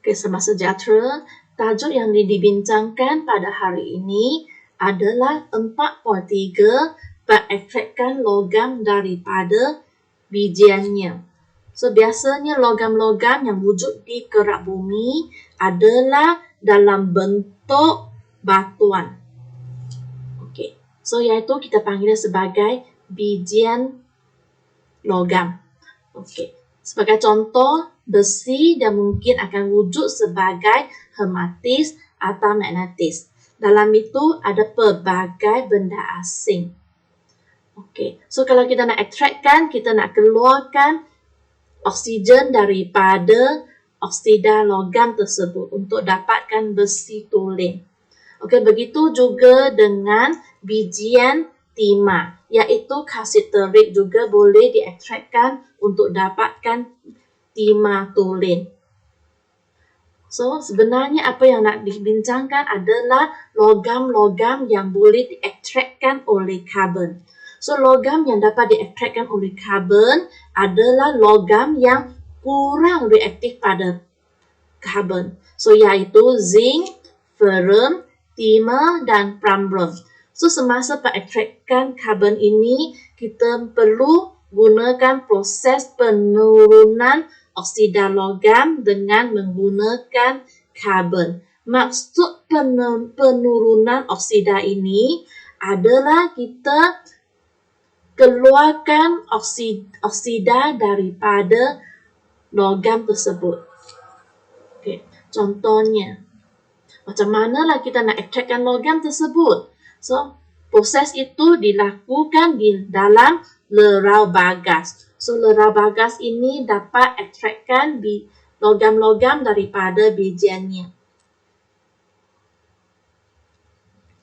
Selamat sejahtera. Tajuk yang dibincangkan pada hari ini adalah 4.3 pengekstrakan logam daripada bijiannya. So, biasanya logam-logam yang wujud di kerak bumi adalah dalam bentuk batuan. Okey. So, iaitu kita panggil sebagai bijian logam. Okey. Sebagai contoh, besi dan mungkin akan wujud sebagai hematis atau magnetis. Dalam itu ada pelbagai benda asing. Okey, so kalau kita nak ekstrakkan, kita nak keluarkan oksigen daripada oksida logam tersebut untuk dapatkan besi tulen. Okey, begitu juga dengan bijian timah, iaitu kalsiterik juga boleh diekstrakkan untuk dapatkan timah tulen. So, sebenarnya apa yang nak dibincangkan adalah logam-logam yang boleh diekstrakkan oleh karbon. So, logam yang dapat diekstrakkan oleh karbon adalah logam yang kurang reaktif pada karbon. So, iaitu zinc, ferrum, timah dan pramuron. So, semasa pengekstrakan karbon ini, kita perlu gunakan proses penurunan oksida logam dengan menggunakan karbon. Maksud penurunan oksida ini adalah kita keluarkan oksida daripada logam tersebut. Okay. Contohnya, macam manalah kita nak ekstrakkan logam tersebut? So, proses itu dilakukan di dalam lerau bagas. So, lerau bagas ini dapat ekstrakkan logam-logam daripada bijiannya.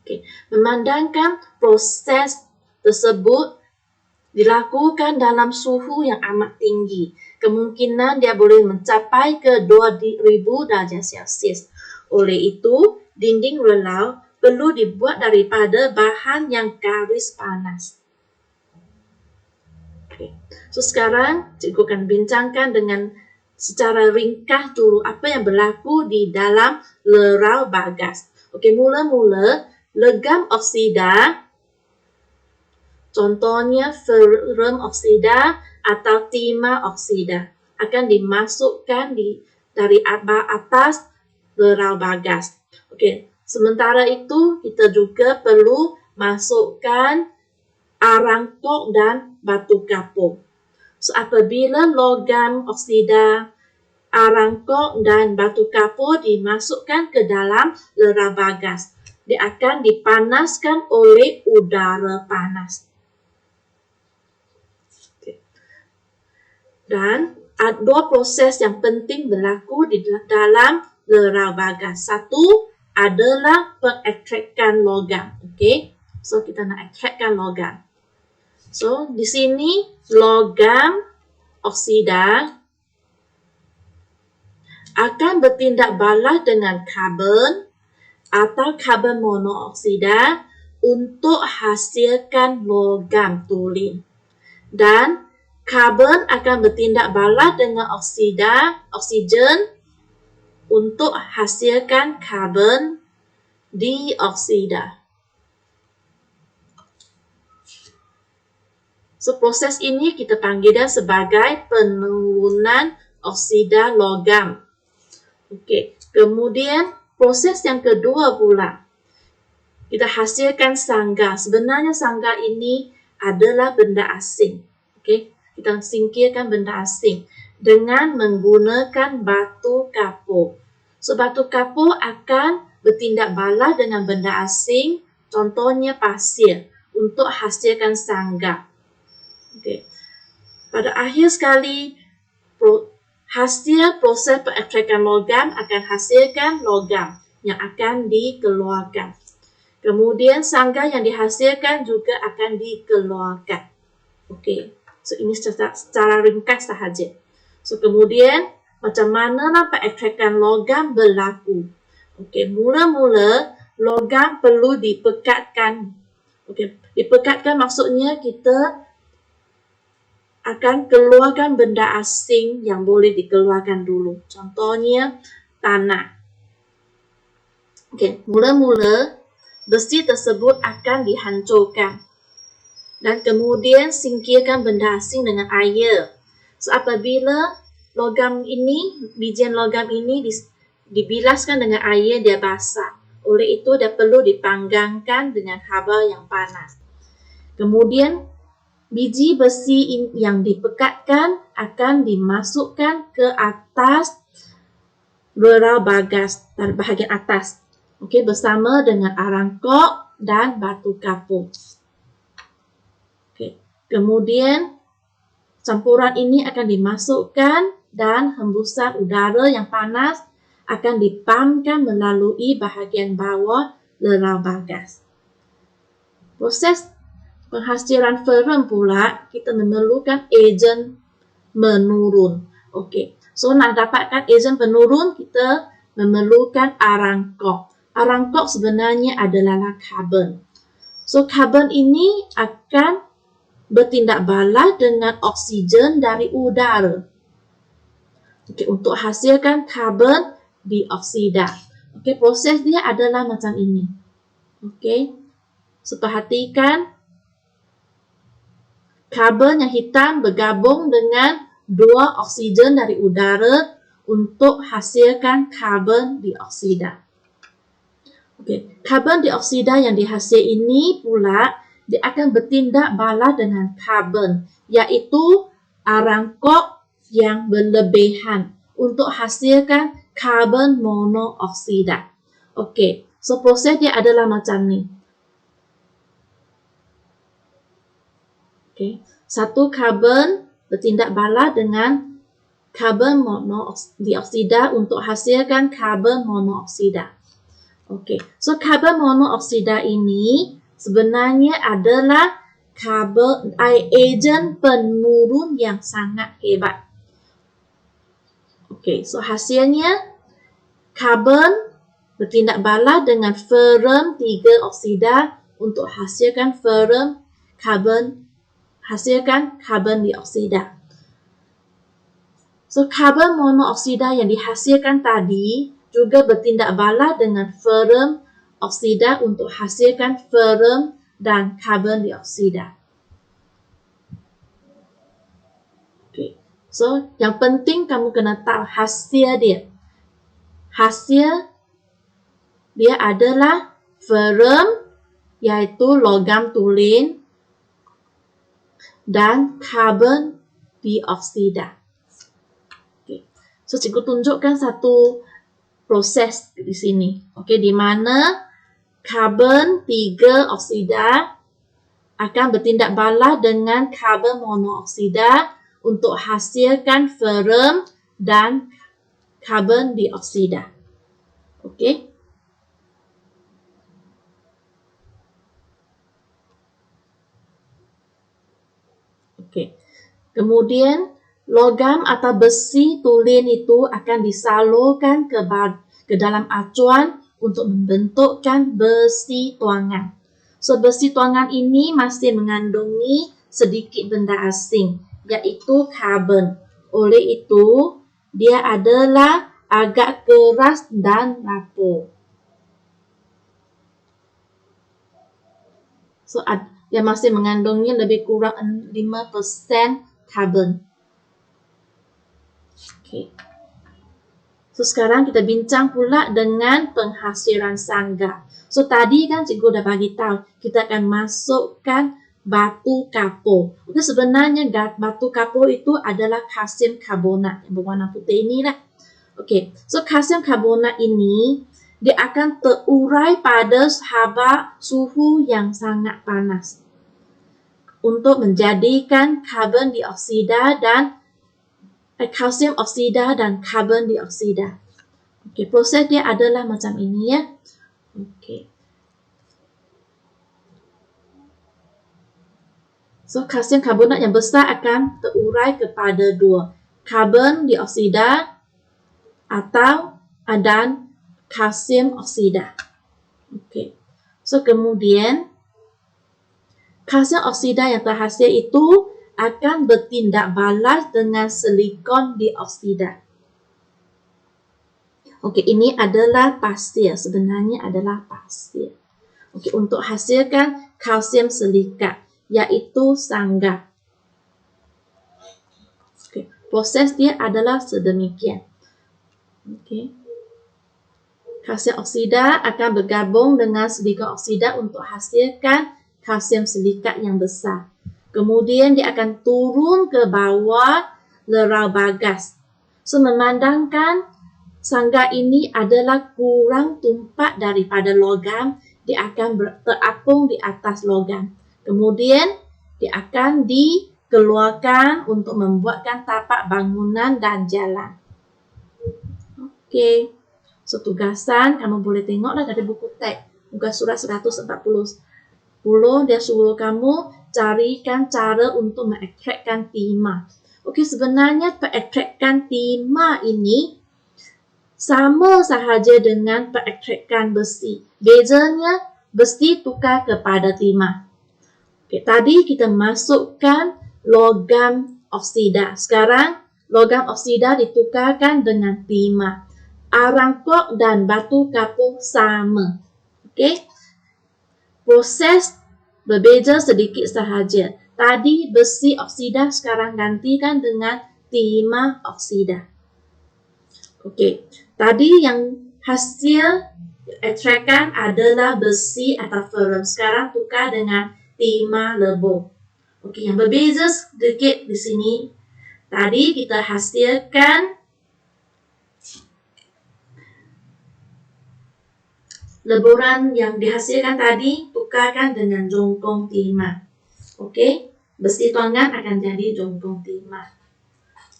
Okay. Memandangkan proses tersebut dilakukan dalam suhu yang amat tinggi. Kemungkinan dia boleh mencapai ke 2000 darjah Celsius. Oleh itu, dinding relau perlu dibuat daripada bahan yang garis panas. Okay. So, sekarang cikgu akan bincangkan dengan secara ringkas dulu apa yang berlaku di dalam lerau bagas. Okey, mula-mula logam oksida, contohnya ferrum oksida atau timah oksida, akan dimasukkan dari atas lerau bagas. Okey, sementara itu kita juga perlu masukkan arang kok dan batu kapur. So, apabila logam oksida, arang kok dan batu kapur dimasukkan ke dalam lerau bagas, dia akan dipanaskan oleh udara panas. Okay. Dan ada dua proses yang penting berlaku di dalam lerau bagas. Satu adalah pengekstrakan logam. Okay. So, kita nak ekstrakkan logam. So, di sini logam oksida akan bertindak balas dengan karbon atau karbon monooksida untuk hasilkan logam tulen. Dan karbon akan bertindak balas dengan oksigen untuk hasilkan karbon dioksida. So, proses ini kita panggil dia sebagai penurunan oksida logam. Okey, kemudian proses yang kedua pula, kita hasilkan sangga. Sebenarnya sangga ini adalah benda asing. Okey, kita singkirkan benda asing dengan menggunakan batu kapur. So, batu kapur akan bertindak balas dengan benda asing, contohnya pasir, untuk hasilkan sangga. Okay. Pada akhir sekali, hasil proses pengekstrakan logam akan hasilkan logam yang akan dikeluarkan. Kemudian sangga yang dihasilkan juga akan dikeluarkan. Okey. So, ini secara ringkas sahaja. So, kemudian macam manalah pengekstrakan logam berlaku? Okey, mula-mula logam perlu dipekatkan. Okey, dipekatkan maksudnya kita akan keluarkan benda asing yang boleh dikeluarkan dulu. Contohnya tanah. Okey, mula-mula besi tersebut akan dihancurkan dan kemudian singkirkan benda asing dengan air. So, apabila logam ini, bijian logam ini dibilaskan dengan air, dia basah. Oleh itu, dia perlu dipanggangkan dengan haba yang panas. Kemudian, biji besi yang dipekatkan akan dimasukkan ke atas lerau bagas, bahagian atas. Okey, bersama dengan arang kok dan batu kapur. Okey, kemudian campuran ini akan dimasukkan dan hembusan udara yang panas akan dipamkan melalui bahagian bawah lerau bagas. Proses penghasilan ferrum pula, kita memerlukan ejen menurun. Okey, so nak dapatkan ejen penurun, kita memerlukan arang kok. Arang kok sebenarnya adalah karbon. So, karbon ini akan bertindak balas dengan oksigen dari udara. Okey, untuk hasilkan karbon dioksida. Okey, proses dia adalah macam ini. Okey, so perhatikan karbon yang hitam bergabung dengan 2 oksigen dari udara untuk hasilkan karbon dioksida. Okey, karbon dioksida yang dihasil ini pula dia akan bertindak balas dengan karbon, iaitu arang kok yang berlebihan untuk hasilkan karbon monoksida. Okey, so proses dia adalah macam ni. Okey, satu karbon bertindak balas dengan karbon monooksida untuk hasilkan karbon monoksida. Okey, so karbon monoksida ini sebenarnya adalah ejen penurun yang sangat hebat. Okey, so hasilnya karbon bertindak balas dengan ferrum 3 oksida untuk hasilkan karbon dioksida. So, karbon monooksida yang dihasilkan tadi juga bertindak balas dengan ferrum oksida untuk hasilkan ferrum dan karbon dioksida. Okay. So, yang penting kamu kena tahu hasil dia. Hasil dia adalah ferrum, iaitu logam tulen, dan karbon dioksida. Okay. So, cikgu tunjukkan satu proses di sini. Okey, di mana karbon 3 oksida akan bertindak balas dengan karbon monooksida untuk hasilkan ferrum dan karbon dioksida. Okey. Okey. Kemudian logam atau besi tulen itu akan disalurkan ke dalam acuan untuk membentukkan besi tuangan. So, besi tuangan ini masih mengandungi sedikit benda asing, iaitu karbon. Oleh itu, dia adalah agak keras dan rapuh. So, dia masih mengandungi lebih kurang 5% karbon. Okay. So, sekarang kita bincang pula dengan penghasilan sangga. So, tadi kan cikgu dah bagi tahu, kita akan masukkan batu kapur. Okay, sebenarnya batu kapur itu adalah kalsium karbonat yang berwarna putih inilah. Okay, so kalsium karbonat ini, dia akan terurai pada suhu yang sangat panas untuk menjadikan karbon dioksida dan kalsium oksida dan karbon dioksida. Okey, proses dia adalah macam ini ya. Okey. So, kalsium karbonat yang besar akan terurai kepada 2, karbon dioksida dan kalsium oksida. Okey. So, kemudian kalsium oksida yang terhasil itu akan bertindak balas dengan silikon dioksida. Oke, ini adalah pasir. Sebenarnya adalah pasir. Oke, untuk hasilkan kalsium silikat, yaitu sangga. Oke, proses dia adalah sedemikian. Oke. Kalsium oksida akan bergabung dengan silika oksida untuk hasilkan kalsium silikat yang besar. Kemudian dia akan turun ke bawah lerau bagas. So, memandangkan sangga ini adalah kurang tumpat daripada logam, dia akan terapung di atas logam. Kemudian dia akan dikeluarkan untuk membuatkan tapak bangunan dan jalan. Okey. So, tugasan kamu boleh tengoklah dari buku teks. Muka surat 140. Dia suruh kamu carikan cara untuk mengekstrakkan timah. Okey, sebenarnya pengekstrakan timah ini sama sahaja dengan pengekstrakan besi. Bezanya besi tukar kepada timah. Okey, tadi kita masukkan logam oksida. Sekarang logam oksida ditukarkan dengan timah. Arang kok dan batu kapur sama. Okey. Proses berbeza sedikit sahaja. Tadi besi oksida, sekarang gantikan dengan timah oksida. Okey. Tadi yang hasil ekstrakan adalah besi atau ferrum. Sekarang tukar dengan timah lebur. Okey, yang berbeza sedikit di sini. Tadi kita hasilkan leburan yang dihasilkan tadi tukarkan dengan jongkong timah. Okey, besi tongan akan jadi jongkong timah.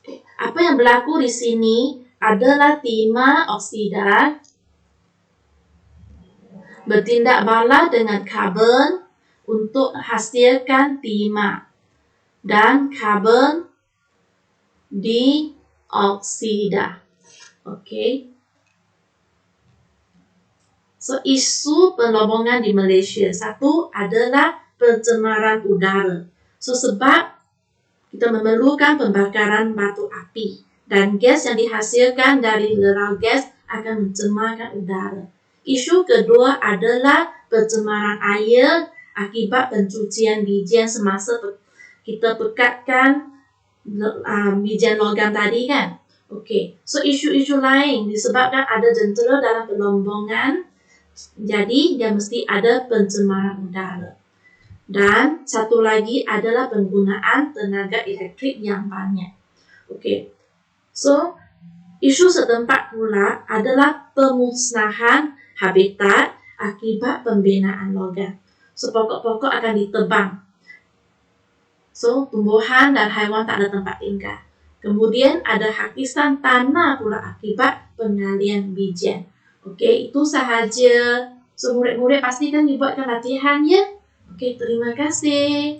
Okay. Apa yang berlaku di sini adalah timah oksida bertindak balas dengan karbon untuk hasilkan timah dan karbon dioksida. Okey. So, isu penlobongan di Malaysia. Satu adalah pencemaran udara. So, sebab kita memerlukan pembakaran batu api dan gas yang dihasilkan dari lerau gas akan mencemarkan udara. Isu kedua adalah pencemaran air akibat pencucian bijian semasa kita pekatkan bijian logam tadi kan. Okey. So, isu-isu lain disebabkan ada jentera dalam pelombongan. Jadi, dia mesti ada pencemaran udara. Dan satu lagi adalah penggunaan tenaga elektrik yang banyak. Okey. So, isu setempat pula adalah pemusnahan habitat akibat pembinaan logam. So, pokok-pokok akan ditebang. So, tumbuhan dan haiwan tak ada tempat tinggal. Kemudian ada hakisan tanah pula akibat pengalian bijian. Okey, itu sahaja. So, murid-murid pastikan dibuatkan latihan ya. Okey, terima kasih.